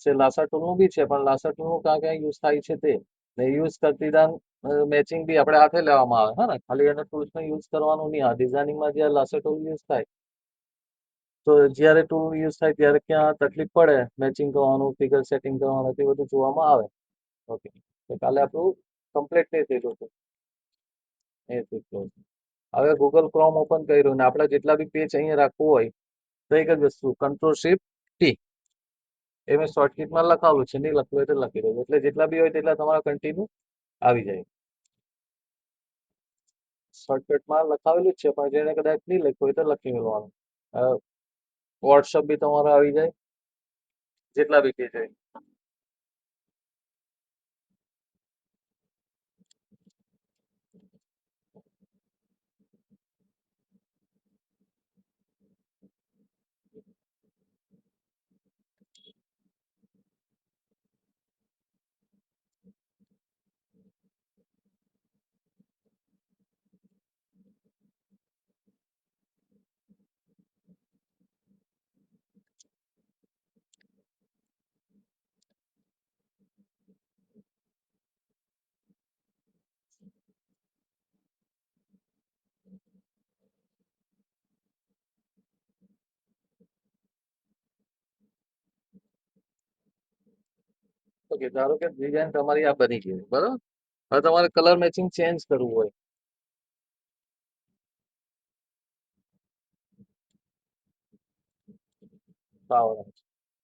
છે લાસા ટૂલનું બી છે, પણ લાસા ટૂલનું ક્યાં ક્યાં યુઝ થાય છે તે ને યુઝ કરતી દાન મેચિંગ બી આપણે હાથે લેવામાં આવે, હા ને, ખાલી એને ટૂલ્સનો યુઝ કરવાનું નહીં. આ ડિઝાઇનિંગમાં જે લાસા ટૂલ યુઝ થાય, તો જ્યારે ટૂલ યુઝ થાય ત્યારે ક્યાં તકલીફ પડે મેચિંગ કરવાનું, ફિગર સેટિંગ કરવાનું, તે બધું જોવામાં આવે. ઓકે, તો કાલે આપણું કમ્પ્લીટ નહીં થયેલું હતું એ થઈ ગયું. હવે ગૂગલ ક્રોમ ઓપન કર્યું ને આપણે જેટલા બી પેજ અહીંયા રાખવું હોય તો એક જ વસ્તુ Ctrl+Shift+T, એ મેં શોર્ટકટમાં લખાવેલું છે, નહીં લખવું હોય તો લખી દઉં, એટલે જેટલા બી હોય તેટલા તમારા કન્ટિન્યુ આવી જાય. શોર્ટકટમાં લખાવેલું જ છે, પણ જેને કદાચ નહીં લખ્યું હોય તો લખી મેળવાનું. વોટ્સઅપ બી તમારો આવી જાય, જેટલા બી પેજ હોય. ઓકે, ધારો કે ડિઝાઇન તમારી આ બની ગઈ, બરાબર. હવે તમારે કલર મેચિંગ ચેન્જ કરવું હોય,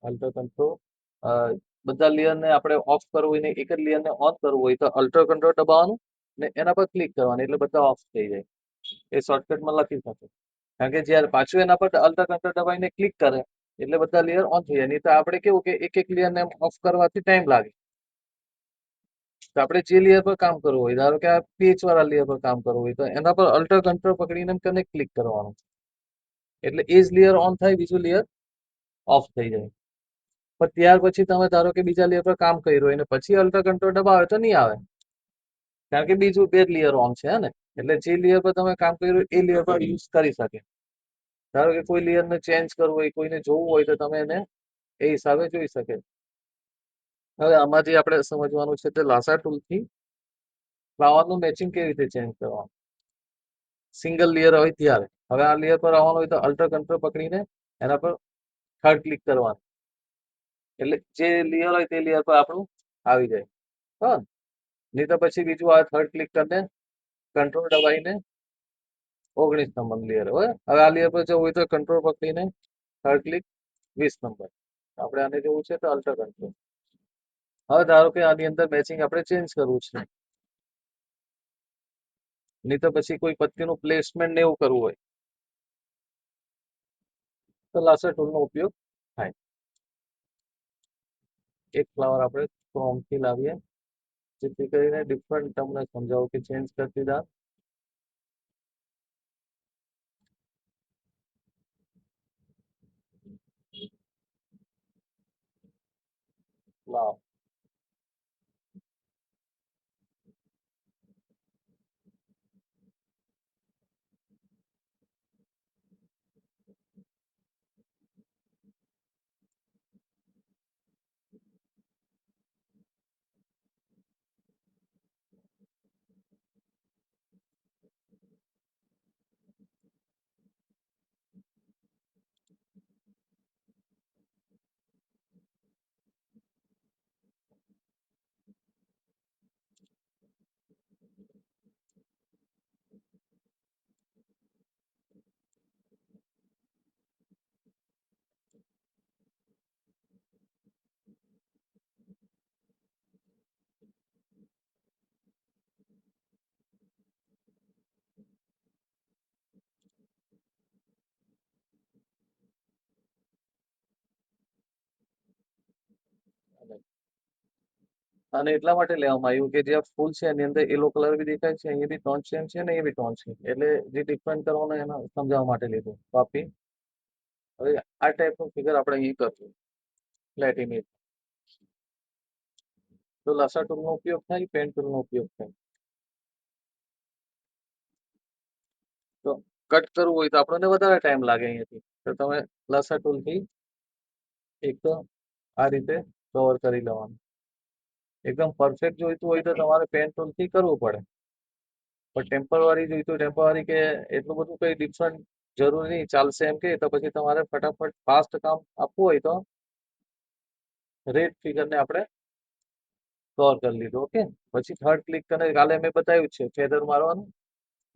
અલ્ટર કંટ્રોલ, બધા લેયરને આપણે ઓફ કરવું હોય ને એક જ લેયરને ઓન કરવું હોય તો અલ્ટર કંટ્રોલ દબાવવાનું ને એના પર ક્લિક કરવાનું, એટલે બધા ઓફ થઈ જાય. એ શોર્ટકટમાં લખી શકે, કારણ કે જ્યારે પાછું એના પર અલ્ટર કંટ્રોલ દબાવીને ક્લિક કરે એટલે બધા લેયર ઓન થઈ જાય. નહીં તો આપણે કેવું કે એક એક લેયરને ઓફ કરવાથી ટાઈમ લાગે. તો આપણે જે લેયર પર કામ કરવું હોય, ધારો કે આ પેચ વાળા લેયર પર કામ કરવું હોય તો એના પર અલ્ટર કંટ્રોલ પકડીને કને ક્લિક કરવાનું, એટલે એ જ લેયર ઓન થાય, બીજું લેયર ઓફ થઈ જાય. પણ ત્યાર પછી તમે ધારો કે બીજા લેયર પર કામ કર્યું હોય ને પછી અલ્ટર કંટ્રોલ દબાવે તો નહીં આવે, કારણ કે બીજું બે લેયર ઓન છે ને, એટલે જે લેયર પર તમે કામ કર્યું એ લેયર પર યુઝ કરી શકે. ધારો કે કોઈ લેયરને ચેન્જ કરવું હોય, કોઈને જોવું હોય તો તમે એને એ હિસાબે જોઈ શકે. હવે આમાં જે આપણે સમજવાનું છે તે લાસા ટૂલથી ફ્લાવરનું મેચિંગ કેવી રીતે ચેન્જ કરવાનું. સિંગલ લેયર હોય ત્યારે હવે આ લેયર પર આવવાનું હોય તો અલ્ટર કંટ્રોલ પકડીને એના પર થર્ડ ક્લિક કરવાનું, એટલે જે લેયર હોય તે લેયર પર આપણું આવી જાય. હા, નહીં તો પછી બીજું આ થર્ડ ક્લિક કરીને કંટ્રોલ દબાઈને 19 નંબર લેયર હોય. હવે આ લેયર પર જવું હોય તો કંટ્રોલ પકડીને થર્ડ ક્લિક 20 નંબર. આપણે આને જવું છે તો અલ્ટર કંટ્રોલ. હવે ધારો કે આની અંદર મેચિંગ આપણે ચેન્જ કરવું છે, નહીં તો પછી કોઈ પત્તીનું પ્લેસમેન્ટ ને એવું કરવું હોય તો લાસર ટૂલનો ઉપયોગ થાય. એક ફ્લાવર આપણે ક્રોમથી લાવીએ, જેથી કરીને ડિફરન્ટ તમને સમજાવું કે ચેન્જ કરતી દાર ફ્લાવર. અને એટલા માટે લેવામાં આવ્યું કે જે ફૂલ છે એની અંદર યલો કલર બી દેખાય છે, અહીંયા બી ટોન સેમ છે ને એ બી ટોન છે, એટલે જે ડિફરન્ટ કરવાનું એના સમજાવવા માટે લીધું કોપી. હવે આ ટાઈપનું ફિગર આપણે અહીં કરશું ફ્લેટ ઇમેજ, તો લાસા ટૂલનો ઉપયોગ થાય, પેન ટૂલનો ઉપયોગ થાય. તો કટ કરવું હોય તો આપણને વધારે ટાઈમ લાગે અહીંયાથી, તો તમે લાસા ટૂલથી એક તો આ રીતે કવર કરી લેવાનું. એકદમ પરફેક્ટ જોઈતું હોય તો તમારે પેન ટૂલથી કરવું પડે, પણ ટેમ્પરરી જોઈતું હોય ટેમ્પરરી કે એટલું બધું કઈ ડિફરન્ટ જરૂરી નહીં, ચાલશે એમ કે તો પછી તમારે ફટાફટ ફાસ્ટ કામ આપવું હોય તો રેડ ફિગરને આપણે કવર કરી લીધું. ઓકે, પછી થર્ડ ક્લિક કરીને કાલે મેં બતાવ્યું છે ફેદર મારવાનું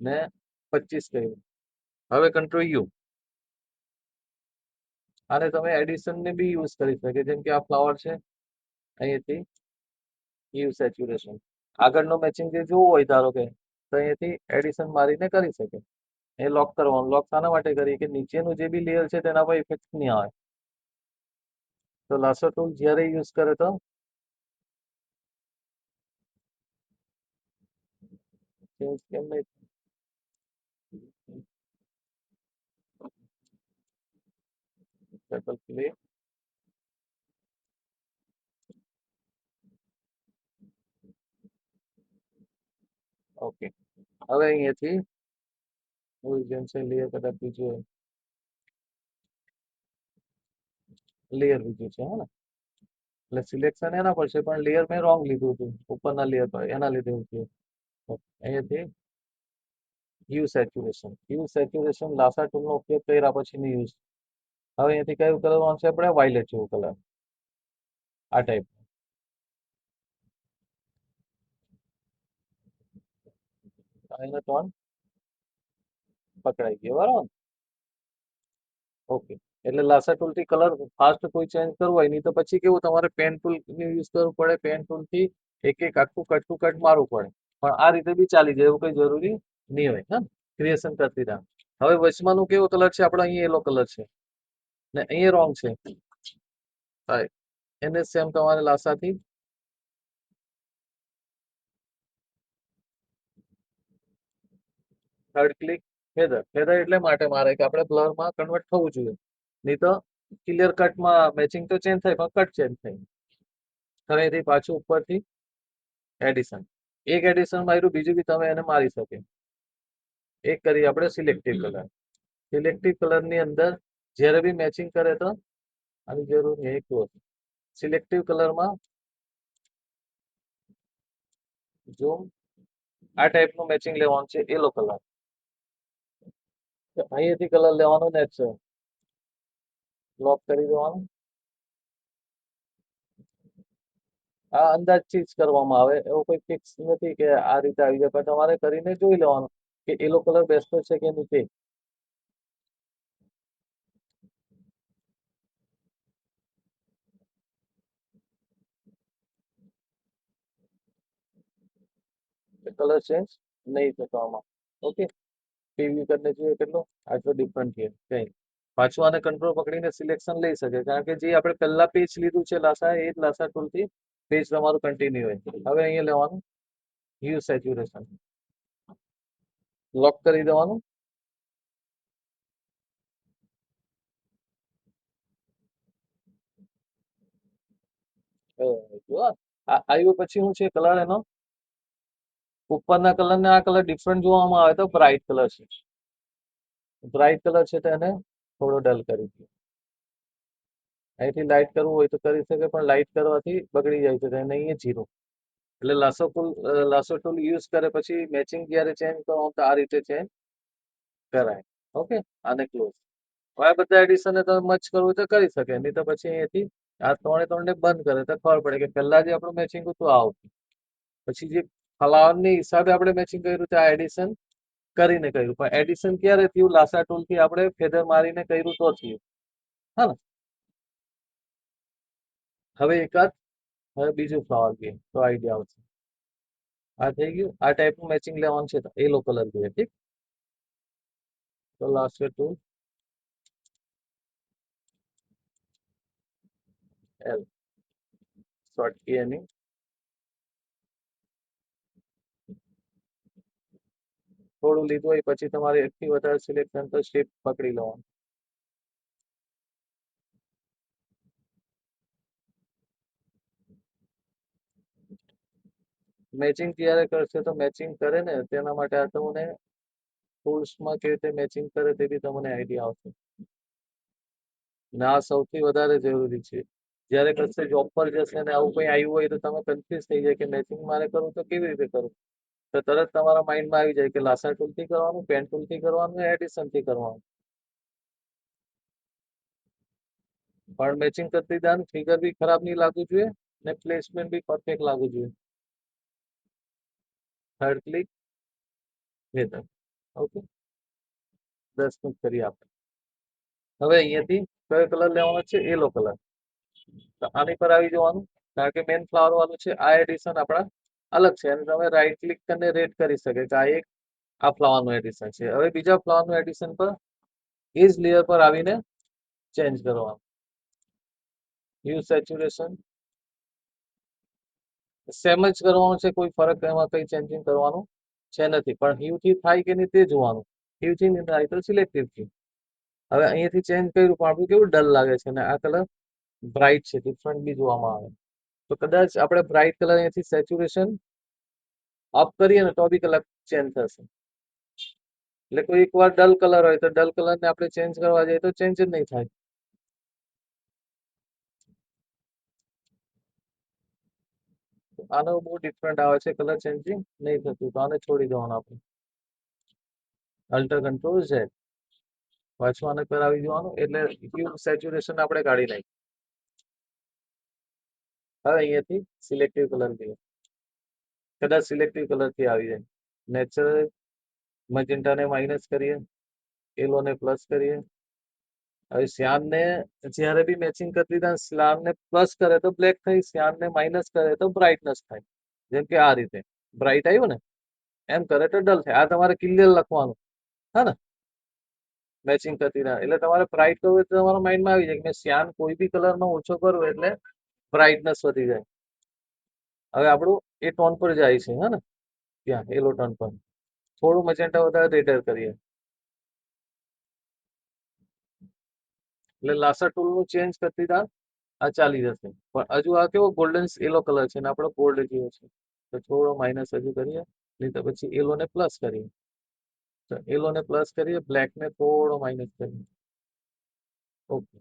ને 25 કર્યું. હવે કંટ્રોલ યુ. આને તમે એડિશન ને બી યુઝ કરી શકે, જેમ કે આ ફ્લાવર છે, અહીંયાથી યુ સેચ્યુરેશન આગળનો મેચિંગ જે જોવું હોય ધારો કે તો અહીંયાથી એડિશન મારીને કરી શકે. એ લોક કરવાનું. લોક શાના માટે કરીએ કે નીચેનું જે બી લેયર છે તેના પર ઇફેક્ટ નહીં આવે. તો લાસો ટૂલ જ્યારે યુઝ કરે તો કેમ નહીં પેપર ક્લિક. ઓકે, હવે અહીંયાથી જેમ છે લેયર કદાચ બીજું લેયર બીજું છે, હે ને, એટલે સિલેક્શન એના પર છે પણ લેયર મેં રોંગ લીધું હતું ઉપરના લેયર પર, એના લીધે એવું થયું. અહીંયાથી hue saturation. Hue saturation lasso ટૂલનો ઉપયોગ કર્યા પછીની યુઝ. હવે અહીંયાથી કયું કલર આવશે આપણે? વાયલેટ જેવું કલર, આ ટાઈપ. એનો ટોન પકડાઈ ગયો, બરાબર. ઓકે, એટલે લાસા ટૂલથી કલર ફાસ્ટ કોઈ ચેન્જ કરવું હોય નહીં તો પછી કેવું તમારે પેન ટૂલ યુઝ કરવું પડે, પેન ટૂલથી એક એક આખું કટ ટુ કટ મારવું પડે. પણ આ રીતે બી ચાલી જાય, એવું કઈ જરૂરી નહીં હોય. હા, ક્રિએશન કરતી રહ્યા. હવે વચમાંનું કેવો કલર છે આપણે? અહીંયા યલો કલર છે ને અહીંયા રોંગ છે. એને સેમ તમારે લાસાથી થર્ડ ક્લિક ફેદર. ફેદર એટલે માટે મારે કે આપણે બ્લરમાં કન્વર્ટ થવું જોઈએ, નહીં તો ક્લિયર કટમાં મેચિંગ તો ચેન્જ થાય પણ કટ ચેન્જ થાય. હવે એથી પાછું ઉપરથી એડિશન. એક એડિશન માર્યું, બીજું બી તમે એને મારી શકે. એક કરી આપણે સિલેક્ટિવ કલર. સિલેક્ટિવ કલરની અંદર જ્યારે બી મેચિંગ કરે તો આની જરૂર નહીં. એક સિલેક્ટિવ કલરમાં જો આ ટાઈપનું મેચિંગ લેવાનું છે, યલો કલર. અહીંયાથી કલર લેવાનો ને છે, લોક કરી દેવાનું. આ અંદાજથી જ કરવામાં આવે, એવો કોઈ ફિક્સ નથી કે આ રીતે આવી જાય, પણ તમારે કરીને જોઈ લેવાનું કે યલો કલર બેસતો છે કે નથી. કલર ચેન્જ નહીં થતો આમાં. ઓકે, પ્રીવ્યુ કરીને જોઈએ કેટલો આટલો ડિફરન્ટ છે. કઈ પાછું આને કંટ્રોલ પકડીને સિલેક્શન લઈ શકે, કારણ કે જે આપણે પહેલા પેજ લીધું છે લાસા, એ જ લાસા ટૂલથી પેજ તમારું કન્ટિન્યુ હોય. હવે અહીંયા લેવાનું યુ સેચ્યુરેશન, લોક કરી દેવાનું. જો આવ્યું પછી શું છે કલર એનો? ઉપરના કલર ને આ કલર ડિફરન્ટ જોવામાં આવે તો બ્રાઇટ કલર છે. બ્રાઇટ કલર છે તો એને થોડો ડલ કરી દો. અહીંથી લાઇટ કરવું હોય તો કરી શકે, પણ લાઇટ કરવાથી બગડી જાય છે, એને અહીંયા જીરો. એટલે લાસો ટૂલ યુઝ કરે પછી મેચિંગ જ્યારે ચેન્જ કરવાનું તો આ રીતે ચેન્જ કરાય. ઓકે, આને ક્લોઝ. હવે આ બધા એડિશન તમે મચ કરવું હોય તો કરી શકે, નહીં તો પછી અહીંયાથી આ ત્રણે બંધ કરે તો ખબર પડે કે પહેલા જે આપણું મેચિંગ હતું આ આવતું, પછી જે ફલાવરની હિસાબે આપણે મેચિંગ કર્યું તે આ એડિશન કરીને કર્યું. પણ એડિશન ક્યારે થયું? લાસા ટૂલથી આપણે ફેદર મારીને કર્યું તો થયું. હા ને, હવે એકાદ હવે બીજું ફ્લાવર જોઈએ તો આઈડિયા આવશે. આ થઈ ગયું. આ ટાઈપનું મેચિંગ લેવાનું છે તો યલો કલર જોઈએ. ઠીક, તો લાસ્ટ ટૂલ એલ શોર્ટ કી એની થોડું લીધું હોય પછી તમારે એકથી વધારે સિલેક્શન તો શિફ્ટ પકડી લેવાનું. મેચિંગ ક્યારે કરશે તો મેચિંગ કરે ને તેના માટે આ તમને ટૂલ્સમાં કેવી રીતે મેચિંગ કરે તે બી તમને આઈડિયા આવશે. ને આ સૌથી વધારે જરૂરી છે. જ્યારે કશે જોબ પર જશે ને આવું કંઈ આવ્યું હોય તો તમે કન્ફ્યુઝ થઈ જાય કે મેચિંગ મારે કરવું તો કેવી રીતે કરું, તો તરત તમારા માઇન્ડમાં આવી જાય કે લાસા ટૂલથી કરવાનું, પેન ટૂલથી કરવાનું, એડિશનથી કરવાનું. પણ મેચિંગ કરતી દાન ફિગર બી ખરાબ નહીં લાગવું જોઈએ ને પ્લેસમેન્ટ બી પરફેક્ટ લાગવું જોઈએ. Third click weather. Okay, 10 click કરી આપણે. હવે અહીંયાથી કયો કલર લેવાનો છે? Yellow colour. તો આની પર આવી જવાનું, કારણ કે મેન ફ્લાવર વાળું છે. આ એડિશન આપણા અલગ છે અને તમે રાઈટ ક્લિક કરીને રેડ કરી શકે કે આ ફ્લાવરનું એડિશન છે. હવે બીજા ફ્લાવરનું એડિશન પર ઇઝ લેયર પર આવીને ચેન્જ કરવાનું. હ્યુ સેચ્યુરેશન સેમ જ કરવાનું છે, કોઈ ફરક એમાં કંઈ ચેન્જિંગ કરવાનું છે નથી. પણ હ્યુથી થાય કે નહીં તે જોવાનું. હ્યુથી નહીં થાય તો સિલેક્ટિવથી. હવે અહીંયાથી ચેન્જ કર્યું પણ આપણું કેવું ડલ લાગે છે ને આ કલર બ્રાઇટ છે, ડિફરન્ટ બી જોવામાં આવે. તો કદાચ આપણે બ્રાઇટ કલર અહીંયાથી સેચ્યુરેશન અપ કરીએ ને તો બી કલર ચેન્જ થશે. એટલે કોઈ એક વાર ડલ કલર હોય તો ડલ કલરને આપણે ચેન્જ કરવા જઈએ તો ચેન્જ જ નહીં થાય. આનો બહુ ડિફરન્ટ આવે છે, કલર ચેન્જિંગ નહીં થતું. તો આને છોડી દેવાનું આપણે. Alter control Z. પાછું આને પર આવી જવાનું, એટલે હ્યુ સેચ્યુરેશન આપણે કાઢી નાખીએ. હવે અહીંયાથી સિલેક્ટિવ કલર લઈએ, કદાચ સિલેક્ટિવ કલરથી આવી જાય. નેચરલ મજેન્ટાને માઇનસ કરીએ, યલોને પ્લસ કરીએ. હવે શ્યામને જ્યારે બી મેચિંગ કરી દીધા, શ્યામને પ્લસ કરે તો બ્લેક થાય, શ્યામને માઇનસ કરે તો બ્રાઇટનેસ થાય. જેમ કે આ રીતે બ્રાઇટ આવ્યું ને, એમ કરે તો ડલ થાય. આ તમારે ક્લિયર લખવાનું, હા ને, મેચિંગ કરતી ના. એટલે તમારે બ્રાઇટ કરવું એટલે તમારા માઇન્ડમાં આવી જાય કે મેં શ્યામ કોઈ બી કલરનો ઓછો કરવો એટલે બ્રાઇટનેસ વધી જાય. હવે આપણું એ ટોન પર જાય છે, હા ને, ત્યાં યલો ટોન પર થોડું મજેન્ટા વધારે રેડર કરીએ એટલે લાસા ટૂલનું ચેન્જ કરતી તાર આ ચાલી જશે. પણ હજુ આ કેવો ગોલ્ડન યલો કલર છે ને આપણો ગોલ્ડ જેવો છે, તો થોડો માઇનસ હજુ કરીએ, નહીં તો પછી યલોને પ્લસ કરીએ. તો યલોને પ્લસ કરીએ, બ્લેકને થોડો માઇનસ કરીએ. ઓકે,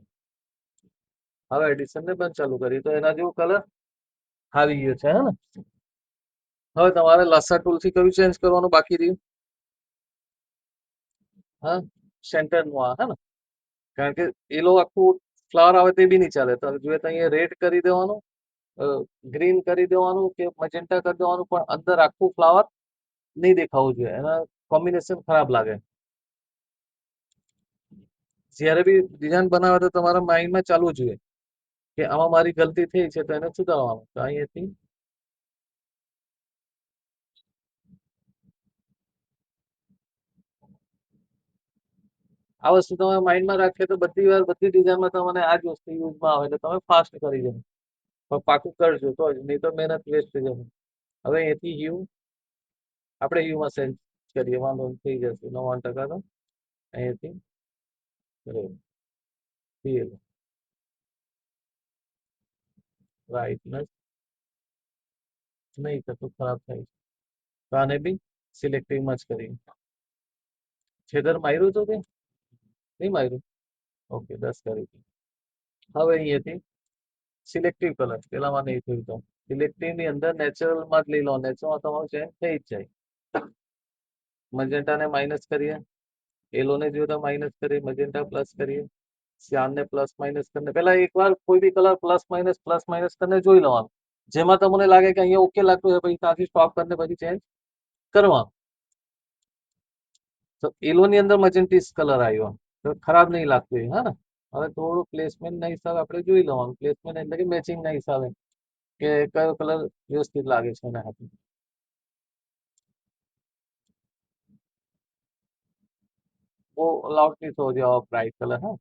હવે એડિશનને બંધ ચાલુ કરીએ તો એના જેવું કલર આવી ગયો છે, હે ને. હવે તમારે લાસા ટૂલથી કયું ચેન્જ કરવાનું બાકી રહ્યું? હા, સેન્ટરનું આ, હે ને, કારણ કે યલો આખું ફ્લાવર આવે તે બી નહીં ચાલે. તો જોઈએ તો અહીંયા રેડ કરી દેવાનું, ગ્રીન કરી દેવાનું કે મજેન્ટા કરી દેવાનું, પણ અંદર આખું ફ્લાવર નહીં દેખાવું જોઈએ. એના કોમ્બિનેશન ખરાબ લાગે. જ્યારે બી ડિઝાઇન બનાવે તો તમારા માઇન્ડમાં ચાલવું જોઈએ કે આમાં મારી ગલતી થઈ છે તો એને સુધારવાનું. તો અહીંયાથી આ વસ્તુ તમે માઇન્ડમાં રાખીએ તો બધી વાર બધી ડિઝાઇનમાં તમને આ જ વસ્તુ યુઝમાં આવે એટલે તમે ફાસ્ટ કરી દો. પણ પાકું કરજો તો જ, નહીં તો મહેનત વેસ્ટ થઈ જશે. હવે અહીંથી હ્યુ આપણે હ્યુમાં ચેન્જ કરીએ, વાંધો નહીં, થઈ જશે 99%. તો અહીંયાથી રેડ બ્રાઇટનેસ નહીં થતું, ખરાબ થાય છે. તો આને બી સિલેક્ટિવમાં જ કરીએ. છેદર માર્યું તો કે નહીં માર્યું? ઓકે, 10 કરી. હવે અહીંયાથી સિલેક્ટિવ કલર પેલામાં નહીં થયું તો સિલેક્ટિવ ની અંદર નેચરલમાં જ લઈ લો. નેચરલમાં તમારું ચેન્જ થઈ જ જાય. મજેન્ટાને માઇનસ કરીએ, યલોને જોયું તો માઇનસ કરીએ, મજેન્ટા પ્લસ કરીએ, શ્યામને પ્લસ માઇનસ કરીને પેલા એકવાર કોઈ બી કલર પ્લસ માઇનસ કરીને જોઈ લેવાનું. જેમાં તમને લાગે કે અહીંયા ઓકે લાગતું હોય પછી ત્યાંથી સ્ટોપ કરીને પછી ચેન્જ કરવાનું. તો યલોની અંદર મજેન્ટીસ કલર આવ્યો તો ખરાબ નહીં લાગતું એ, હા ને. હવે થોડું પ્લેસમેન્ટના હિસાબે આપણે જોઈ લેવાનું. પ્લેસમેન્ટ એટલે કે મેચિંગના હિસાબે કે કયો કલર વ્યવસ્થિત લાગે છે એના હાથે. બહુ લાઉડ નહીં થવો જોઈએ આવા બ્રાઇટ કલર, હા.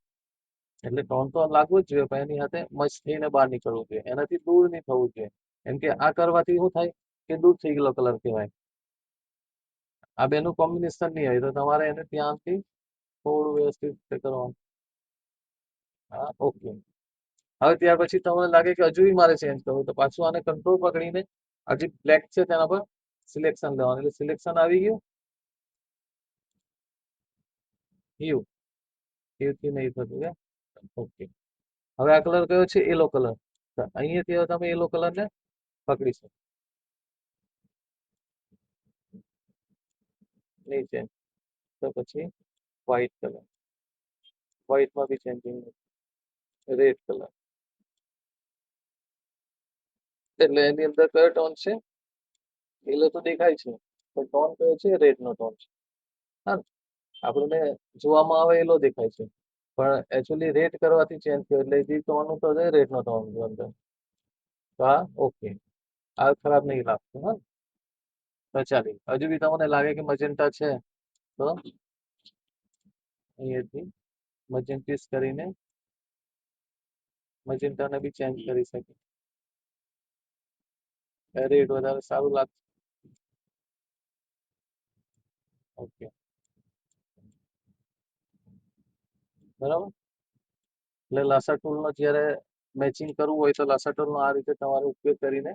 એટલે ટોન તો લાગવું જ જોઈએ પણ એની સાથે મસ્ત થઈને બહાર નીકળવું જોઈએ, એનાથી દૂર નહીં થવું જોઈએ. કેમ કે આ કરવાથી શું થાય કે દૂર થઈ ગયેલો કલર કહેવાય. આ બેનું કોમ્બિનેશન નહીં હોય તો તમારે એને ત્યાંથી થોડું વ્યવસ્થિત રીતે કરવાનું. હા, ઓકે. હવે ત્યાર પછી તમને લાગે કે હજુ મારે ચેન્જ કરવું તો પાછું આને કંટ્રોલ પકડીને હજી બ્લેક છે તેના પર સિલેક્શન લેવાનું, એટલે સિલેક્શન આવી ગયું. હ્યુ હ્યુથી નહીં થતું કે ઓકે. હવે આ કલર કયો છે? Yellow colour. તો અહીંયાથી હવે તમે યલો કલરને પકડી શકો. નહીં ચેન્જ તો પછી વ્હાઈટ કલર, વ્હાઈટમાં બી ચેન્જિંગ, રેડ કલર. એટલે એની અંદર કયો ટોન છે? યલો તો દેખાય છે, પણ ટોન કયો છે? રેડ નો ટોન છે. હા, આપણને જોવામાં આવે યલો દેખાય છે, પણ એકચ્યુઅલી રેડ કરવાથી ચેન્જ થયો એટલે જે ટોન તો રેડ નો ટોન અંદર. તો આ ઓકે, આ ખરાબ નહીં લાગતું. હા, તો ચાલી હજુ બી તમને લાગે કે મજેન્ટા છે તો અહીંયાથી મજેન્ટીસ કરીને મજેન્ટાને બી ચેન્જ કરી શકે. રેડ વધારે સારું લાગશે. ઓકે, બરાબર. એટલે લાસા ટૂલનો જ્યારે મેચિંગ કરવું હોય તો લાસા ટૂલનો આ રીતે તમારે ઉપયોગ કરીને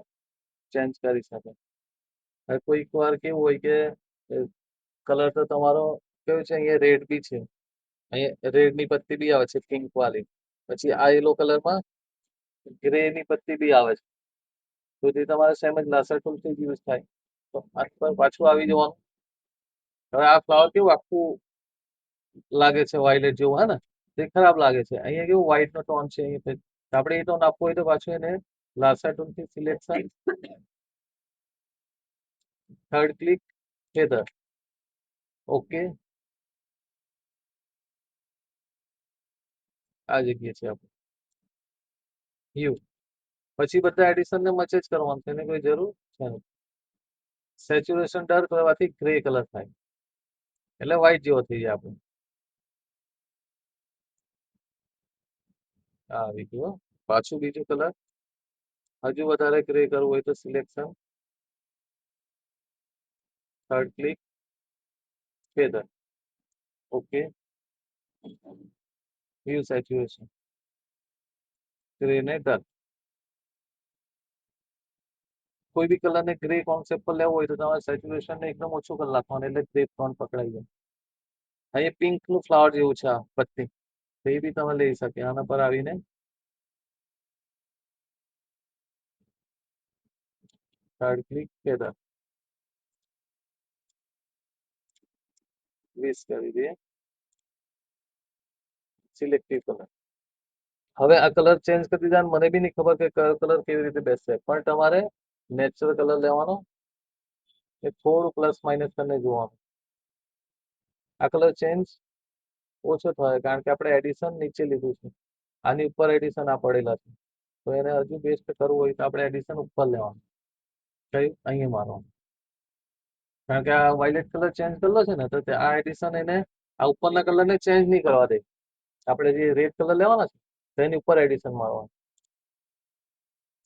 ચેન્જ કરી શકે. હવે કોઈક વાર કેવું હોય કે કલર તો તમારો કેવું છે, અહીંયા રેડ બી છે, અહીંયા રેડની પત્તી બી આવે છે પિંક વાળી, પછી આ યલો કલરમાં ગ્રે ની પત્તી બી આવે છે, તો તે તમારે સેમ જ લાસા ટૂલથી જ યુઝ થાય. તો આ પર પાછું આવી જવાનું. હવે આ ફ્લાવર કેવું આખું લાગે છે વાયલેટ જેવું, હે ને? તે ખરાબ લાગે છે. અહીંયા કેવું વ્હાઈટ નો ટોન છે, અહીંયા આપણે એ ટોન આપવો હોય તો પાછું એને લાસા ટૂલથી selection, third click, feather. Okay, આ જગ્યાએ છે આપણે યુ. પછી બધા એડિશન ને મચે જ કરવાનું છે, એને કોઈ જરૂર છે નહીં. સેચ્યુરેશન ડાર્ક કરવાથી ગ્રે કલર થાય, એટલે વ્હાઈટ જેવો થઈ જાય આપણે. આ આવી ગયો. પાછું બીજું કલર હજુ વધારે ગ્રે કરવું હોય તો selection, third click, feather. Okay, view saturation, grey ને ડાર્ક. કોઈ બી કલરને ગ્રે કોન્સેપ્ટ પર લેવો હોય તો તમારે સેચ્યુરેશન ને એકદમ ઓછું કરી નાખવાનું, એટલે ગ્રે ટોન પકડાઈ જાય. અહીંયા પિંક નું ફ્લાવર જેવું છે આ પત્તી, તો એ બી તમે લઈ શકે. આના પર આવીને થર્ડ ક્લિક, ફેધર, ટ્વિસ કરી દઈએ, સિલેક્ટિવ કલર. હવે આ કલર ચેન્જ કરી દીધા, મને બી નહીં ખબર કે કયો કલર કેવી રીતે બેસશે, પણ તમારે નેચરલ કલર લેવાનો, એ થોડું પ્લસ માઇનસ કરીને જોવાનું. આ કલર ચેન્જ ઓછો થાય કારણ કે આપણે એડિશન નીચે લીધું છે, આની ઉપર એડિશન આ પડેલા છે, તો એને હજુ બેસ્ટ કરવું હોય તો આપણે એડિશન ઉપર લેવાનું. કયું? અહીંયા મારવાનું, કારણ કે આ વાયલેટ કલર ચેન્જ કરેલો છે ને, તો આ એડિશન એને આ ઉપરના કલરને ચેન્જ નહીં કરવા દે. આપણે જે રેડ કલર લેવાના છે તો એની ઉપર એડિશન મારવાનું.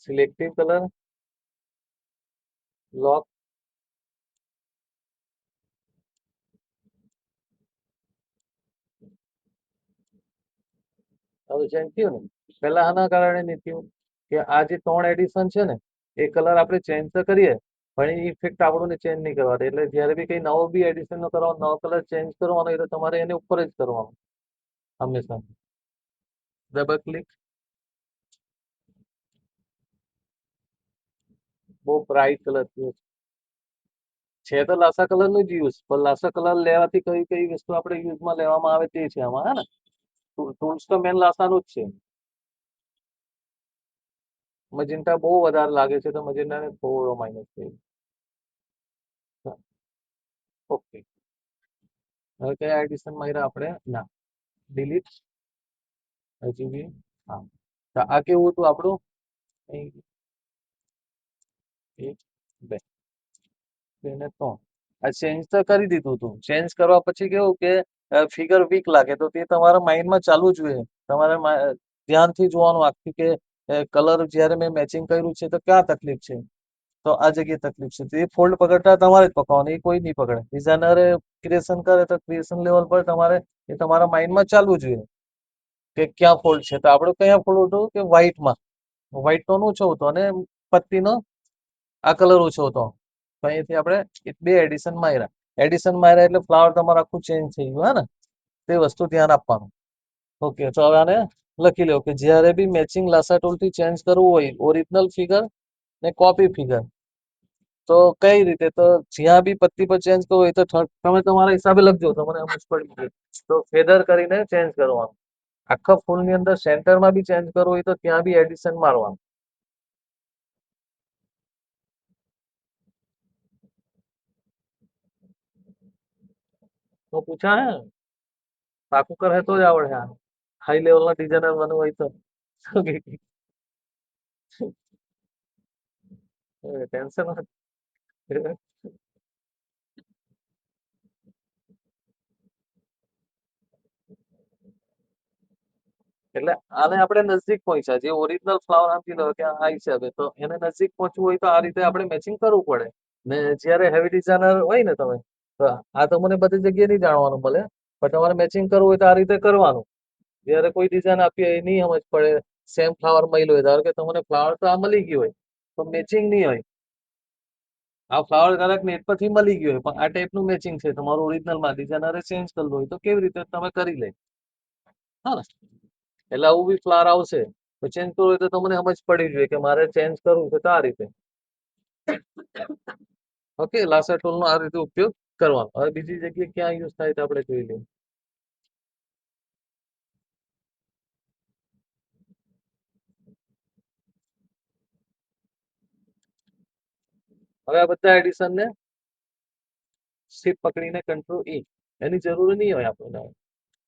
સિલેક્ટિવ કલર, લોક, હવે ચેન્જ થયું ને. પહેલા આના કારણે નહીં થયું કે આ જે 3 એડિશન છે ને એ કલર આપણે ચેન્જ તો કરીએ પણ એ ઇફેક્ટ આપણને ચેન્જ નહીં કરવા દે. એટલે જ્યારે બી કંઈ નવો બી એડિશન નો કરવાનો, નવો કલર ચેન્જ કરવાનો હોય તો તમારે એને ઉપર જ કરવાનું હંમેશા. ડબલ ક્લિક, બહુ બ્રાઇટ કલર થયો છે તો લાસા કલર નું જ યુઝ, પણ લાસા કલર લેવાથી કઈ કઈ વસ્તુ આપણે યુઝમાં લેવામાં આવે તે છે આમાં, હે ને? ટૂલ્સ તો મેન લાસાનું જ છે. મજેન્ટા બહુ વધારે લાગે છે તો મજેન્ટાને થોડો માઇનસ થઈ. ઓકે, હવે કયા એડિશન માં આપણે ના ડિલીટ, હજી બી હા. તો આ કેવું હતું આપણું? એક, બે, ને 3. આ ચેન્જ તો કરી દીધું હતું. ચેન્જ કરવા પછી કેવું કે ફિગર વીક લાગે, તો તે તમારા માઇન્ડમાં ચાલવું જોઈએ. તમારે ધ્યાનથી જોવાનું આખી કે કલર જ્યારે મેં મેચિંગ કર્યું છે તો ક્યાં તકલીફ છે, તો આ જગ્યાએ તકલીફ છે, તો એ ફોલ્ડ પકડતા તમારે જ પકડવાનું, એ કોઈ નહીં પકડે. ડિઝાઇનરે ક્રિએશન કરે તો ક્રિએશન લેવલ પર તમારે એ તમારા માઇન્ડમાં ચાલવું જોઈએ કે ક્યાં ફોલ્ડ છે. તો આપણું કયા ફોલ્ડ હતું કે વ્હાઈટમાં, વ્હાઈટ ટોન ઓછો હતો અને પત્તીનો આ કલર ઓછો હતો. તો અહીંયાથી આપણે 2 એડિશન માર્યા. એડિશન માર્યા એટલે ફ્લાવર તમારું આખું ચેન્જ થઈ ગયું, હે ને? તે વસ્તુ ધ્યાન આપવાનું. ઓકે, તો હવે આને લખી લો કે જ્યારે બી મેચિંગ લાસા ટૂલ થી ચેન્જ કરવું હોય ઓરિજિનલ ફિગર ને કોપી ફિગર, તો કઈ રીતે, તો જ્યાં બી પત્તી પર ચેન્જ કરવું હોય તો તમે તમારા હિસાબે લખજો, તમને સમજ પડી જાય. તો ફેદર કરીને ચેન્જ કરવાનું. આખા ફૂલ ની અંદર સેન્ટરમાં બી ચેન્જ કરવું હોય તો ત્યાં બી એડિશન મારવાનું. તો પૂછા હે પાકું કરે તો જ આવડે. આ હાઈ લેવલ ના ડિઝાઇનર બનવું હોય તો ટેન્શન. એટલે આને આપણે નજદીક પહોંચ્યા, જે ઓરિજિનલ ફ્લાવર આપી લો કે આ હિસાબે, તો એને નજદીક પહોંચવું હોય તો આ રીતે આપણે મેચિંગ કરવું પડે. ને જયારે હેવી ડિઝાઇનર હોય ને તમે, તો આ તો મને બધી જગ્યાએ નહીં જાણવાનું મળે, પણ તમારે મેચિંગ કરવું હોય તો આ રીતે કરવાનું. જયારે કોઈ ડિઝાઇન આપીએ એ નહીં સમજ પડે, સેમ ફ્લાવર મળ્યું હોય, ધારો કે તમને ફ્લાવર તો આ મળી ગયું હોય તો મેચિંગ નહીં હોય. આ ફ્લાવર ધારક નેટ પરથી મળી ગયું હોય પણ આ ટાઈપનું મેચિંગ છે, તમારું ઓરિજિનલમાં ડિઝાઇનરે ચેન્જ કરવું હોય તો કેવી રીતે તમે કરી લે. હા ને, એટલે આવું બી ફ્લાવર આવશે તો ચેન્જ કરવું હોય તો તમને સમજ પડી જોઈએ કે મારે ચેન્જ કરવું છે તો આ રીતે. ઓકે, લાસા ટૂલ નો આ રીતે ઉપયોગ કરવાનો. હવે બીજી જગ્યાએ ક્યાં યુઝ થાય તો આપણે જોઈ લઈએ. હવે આ બધા એડિશન ને શિફ્ટ પકડીને કંટ્રોલ ઈ, એની જરૂર નહીં હોય આપણને.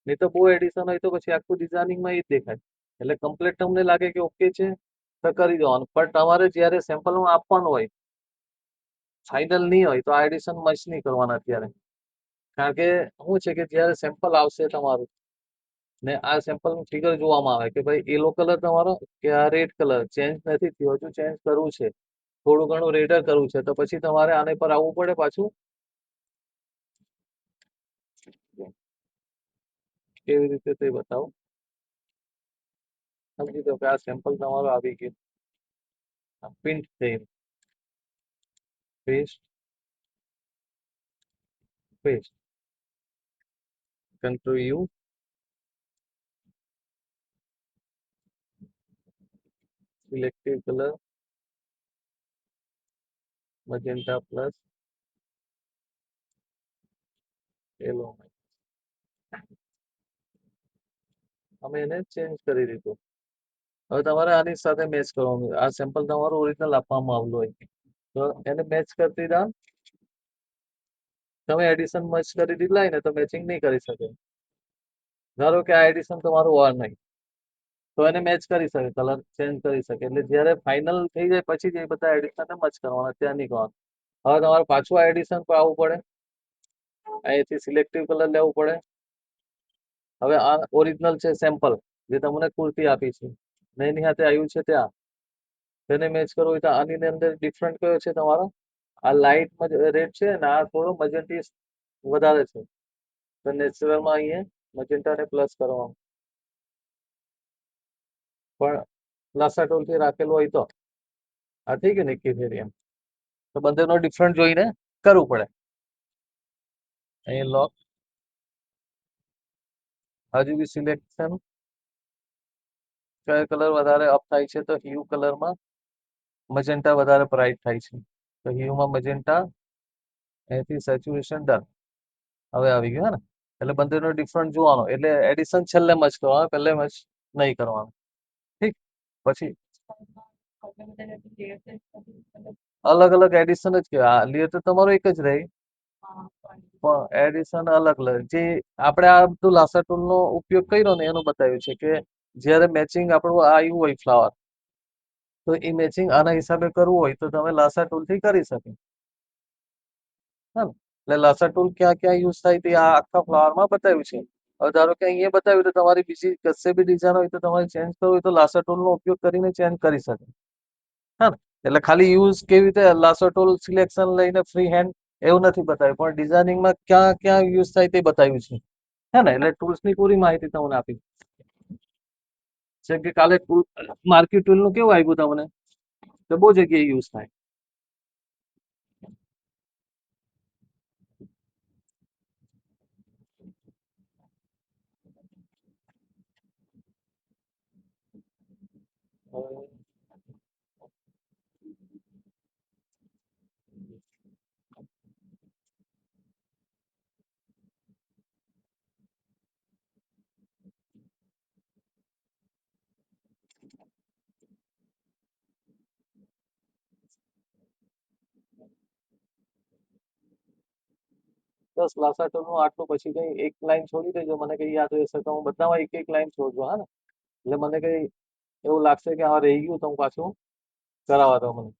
નહીં તો બહુ એડિશન હોય તો પછી આખું ડિઝાઇનિંગમાં એ જ દેખાય. એટલે કમ્પ્લીટ તમને લાગે કે ઓકે છે તો કરી દેવાનું, પણ તમારે જ્યારે સેમ્પલમાં આપવાનું હોય, ફાઇનલ નહીં હોય તો આ એડિશન મચ નહીં કરવાના અત્યારે. કારણ કે શું છે કે જ્યારે સેમ્પલ આવશે તમારું ને આ સેમ્પલ નું ફિગર જોવામાં આવે કે ભાઈ યલો કલર તમારો કે આ રેડ કલર ચેન્જ નથી થયો, હજુ ચેન્જ કરવું છે, થોડું ઘણું રેડર કરવું છે, તો પછી તમારે આને પર આવવું પડે પાછું. કેવી રીતે તે બતાવો. સમજી દો કે આ સેમ્પલ તમારો આવી ગયું, પ્રિન્ટ થઈ, paste, paste, control U, selective colour, magenta plus yellow. અમે એને ચેન્જ કરી દીધું. હવે તમારે આની સાથે મેચ કરવાનું. આ સેમ્પલ તમારું ઓરિજિનલ આપવામાં આવેલું હોય તો એને મેચ કરતી રહ્યા. તમે એડિશન મચ કરી દીધા હોય ને તો મેચિંગ નહીં કરી શકે. ધારો કે આ એડિશન તમારું વાર નહીં તો એને મેચ કરી શકે, કલર ચેન્જ કરી શકે. એટલે જ્યારે ફાઇનલ થઈ જાય પછી જ એ બધા એડિશનને મચ કરવાના, ત્યાં નહીં કરવાનું. હવે તમારે પાછું આ એડિશન પર આવવું પડે, અહીંથી સિલેક્ટિવ કલર લેવું પડે. હવે આ ઓરિજિનલ છે સેમ્પલ, જે તમને કુર્તી આપી છે ને એની સાથે આવ્યું છે ત્યાં, તેને મેચ કરવું હોય તો આની અંદર ડિફરન્ટ કયો છે તમારો, આ લાઇટ રેડ છે ને આ થોડો મજેન્ટી વધારે છે, તો નેચરલમાં અહીંયા મજેન્ટાને પ્લસ કરવાનું. પણ લાસા ટોલથી રાખેલું હોય તો આ થઈ ગયું ને એકી ફેરી એમ. તો બંનેનો ડિફરન્ટ જોઈને કરવું પડે. અહીં લોક, હજુ બી સિલેક્શન, કયો કલર વધારે અપ થાય છે, તો હ્યુ કલરમાં મજેન્ટા વધારે બ્રાઇટ થાય છે, તો હ્યુમાં મજેન્ટા, અહીંથી સેચ્યુરેશન ડન. હવે આવી ગયું હે ને. એટલે બંનેનો ડિફરન્ટ જોવાનો, એટલે એડિશન છેલ્લે મચ કરવાનો, પહેલે મચ નહીં કરવાનું. ઠીક. પછી અલગ અલગ એડિશન જ કહેવાય. આ લેયર તો તમારો એક જ રહે પણ એડિશન અલગ અલગ. જે આપણે આ બધું લાસા ટૂલનો ઉપયોગ કર્યો ને એનું બતાવ્યું છે કે જ્યારે મેચિંગ આપણું આવ્યું હોય ફ્લાવર, તો એ મેચિંગ આના હિસાબે કરવું હોય તો તમે લાસા ટૂલથી કરી શકો. હા ને. એટલે લાસા ટૂલ ક્યાં ક્યાં યુઝ થાય તે આ આખા ફ્લાવરમાં બતાવ્યું છે. હવે ધારો કે અહીંયા બતાવ્યું તો તમારી બીજી કશે બી ડિઝાઇન હોય તો તમારે ચેન્જ કરવું હોય તો લાસા ટૂલનો ઉપયોગ કરીને ચેન્જ કરી શકે. હા ને. એટલે ખાલી યુઝ કેવી રીતે લાસો ટૂલ સિલેક્શન લઈને ફ્રી હેન્ડ એવું નથી બતાવ્યું, પણ ડિઝાઇનિંગમાં ક્યાં ક્યાં યુઝ થાય તે બતાવ્યું છે. હે ને. એટલે ટૂલ્સની પૂરી માહિતી તમને આપી. જેમ કે કાલે માર્કેટ ટૂલનું કેવું આવ્યું તમને, તો બહુ જગ્યાએ યુઝ થાય. બસ લાસાટોનું આટલું, પછી કઈ એક લાઈન છોડી દેજો, મને કઈ યાદ રહેશે તો હું બધામાં એક એક લાઈન છોડજો, હા ને? એટલે મને કઈ એવું લાગશે કે આ રહી ગયું તો હું પાછું કરાવવા દો મને.